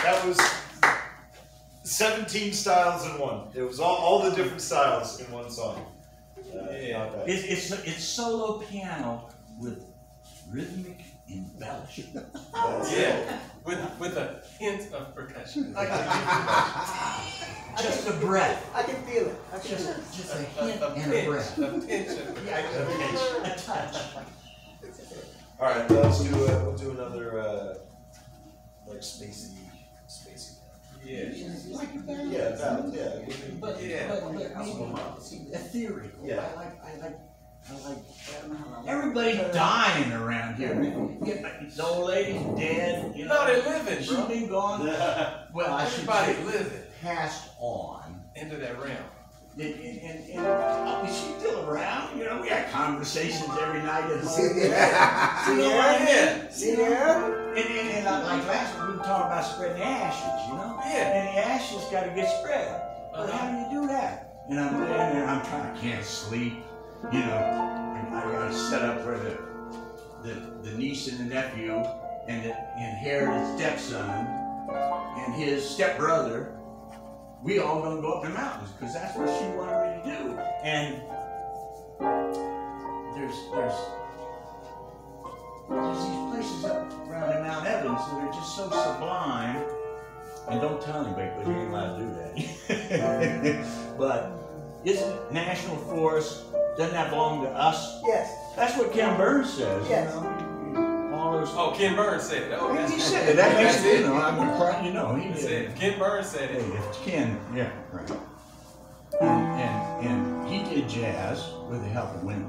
That was 17 styles in one. It was all the different styles in one song. It's solo piano with rhythmic embellishment. Yeah, with a hint of percussion. Just a breath. I can feel it. Just a hint and a breath. A pinch of percussion. A touch. All right, let's do we'll do another like spacey. Yeah. But ethereal. Yeah. I like everybody's dying around here. The old lady's dead. You know, No, they're living, she's bro. been gone. Well, I should Everybody's say living passed on. into that realm. And she's still around. You know, we had conversations every night at home. See there? See there? And like last week, we were talking about spreading the ashes, you know? Yeah. And the ashes got to get spread. But how do you do that? And I'm laying there, I'm trying, I can't sleep. You know, I got to set up for the niece and the nephew and the inherited stepson and his stepbrother. We all gonna go up the mountains because that's what she wanted me to do. And there's these places up around in Mount Evans that are just so sublime. And don't tell anybody because you ain't allowed to do that. But isn't National Forest, doesn't that belong to us? Yes. That's what Ken Burns says. Yes. You know? All those. Oh, Ken Burns said it. Oh, He said it. That makes that's it. it. You know, I'm proud. You know, he That's did. it. If Ken Burns said Hey, it. if Ken, yeah, right. And he did jazz with the help of women.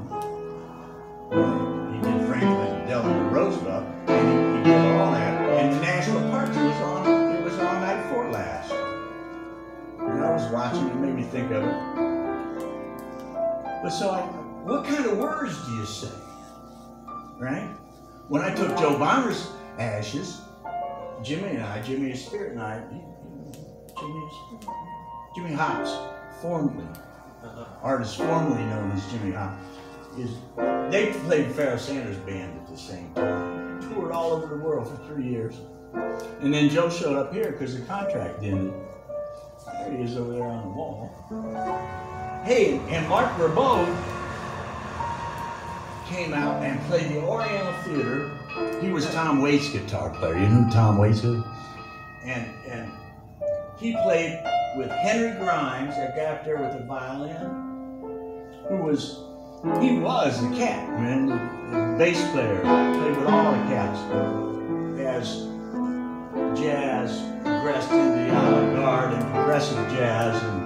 He did Franklin Delano Roosevelt, and he did all that. And the national park it was on night before last. And I was watching, it made me think of it. But so what kind of words do you say? Right? When I took Joe Bonner's ashes, Jimmy Spirit and I, Jimmy Hops, formerly, artist formerly known as Jimmy Hops, they played Pharoah Sanders' band at the same time. Toured all over the world for 3 years. And then Joe showed up here because the contract ended. There he is over there on the wall. Hey, and Mark Ribot came out and played the Oriental Theater. He was Tom Waits' guitar player. You know who Tom Waits is? And he played with Henry Grimes, that guy up there with the violin, he was the cat, man, the bass player, played with all the cats. As jazz progressed into the avant-garde and progressive jazz, and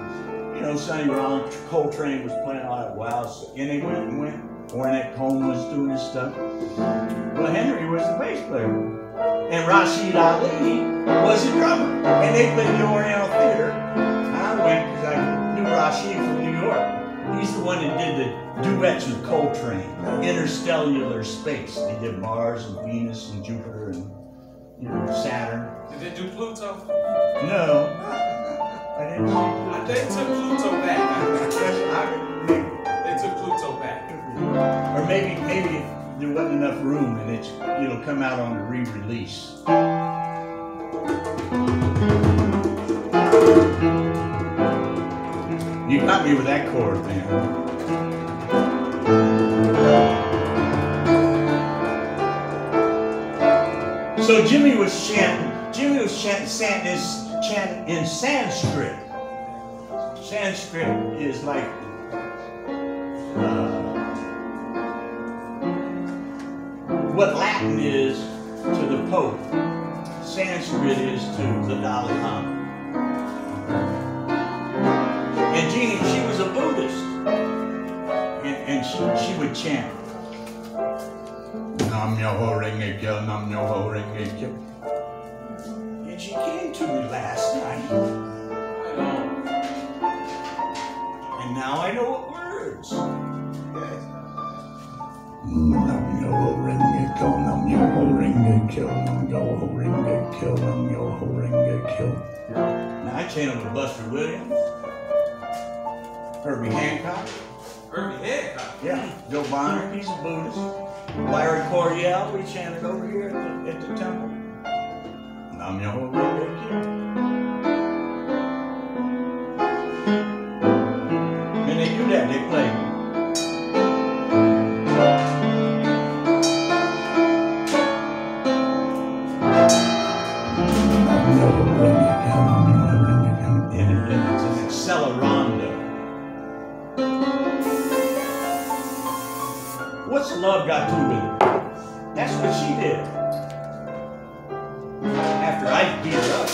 you know, Sonny Rollins, Coltrane was playing all that wild stuff, and they went. Ornette Coleman was doing his stuff. Well, Henry was the bass player. And Rashid Ali was the drummer. And they played the Oriental Theater. I went because I knew Rashid from New York. He's the one that did the duets with Coltrane, Interstellar Space. They did Mars and Venus and Jupiter and Saturn. Did they do Pluto? No. I didn't see They took Pluto back. They took Pluto back. Or maybe there wasn't enough room, and it'll come out on the re-release. You got me with that chord, man. So Jimmy was chanting in Sanskrit. Sanskrit is like what Latin is to the Pope. Sanskrit is to the Dalai Lama. And Jeannie, she was a Buddhist, and she would chant, Nam Myoho Renge Kyo, Nam Myoho Renge Kyo. And she came to me last night. And now I know what words. Nam Myoho Renge Kyo, Nam Myoho Renge Kyo, Nam Myoho Renge Kyo, Nam Myoho Renge Kyo. Now I chanted with Buster Williams, Herbie Hancock. Herbie Hancock. Yeah, Joe Bonner, he's a Buddhist. Larry Coryell, we chanted over here at the temple. Nam Myoho Renge Kyo. And they do that, they play. And it's an accelerondo. What's love got to do with it? That's what she did. After I beat her up.